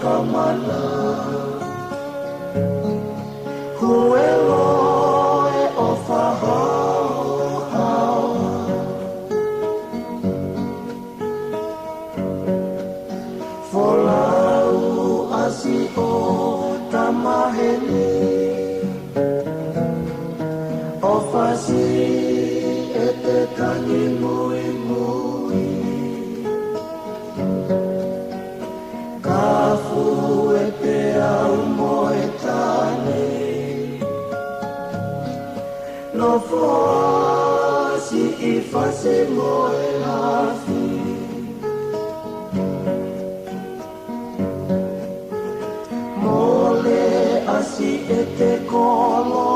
kamana huelo e o whahau Folau asi o tamahene o whasi e te tangi mui mui ka fu e te au moe tane no whasi I whase moe hafi mole asi e te kolo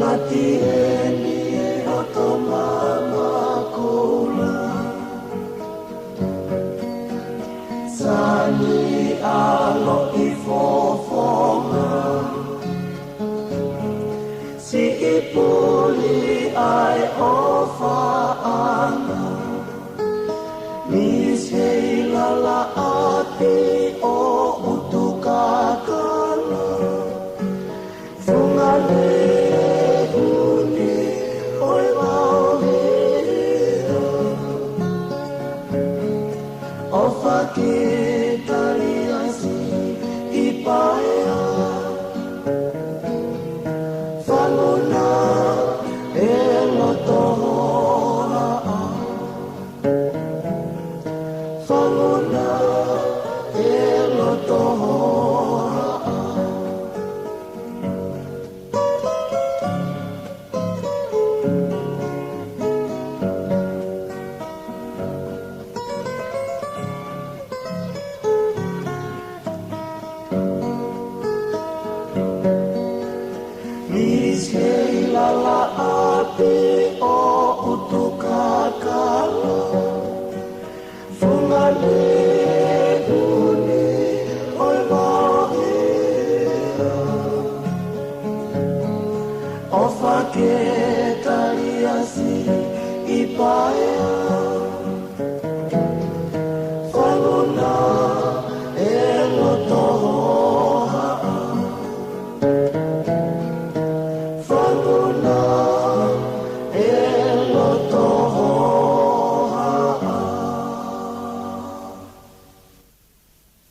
Lati eni e o to mama kula Sani alo I fofonga Si I puli ai o whaanga Nis hei lala ati o utukakala Fungane Ke taliasi I paea Whanona e lotohora Whanona e lotohora Nis hei lala ate o utukakala Fungane huni oi wahea O whake taliasi I pae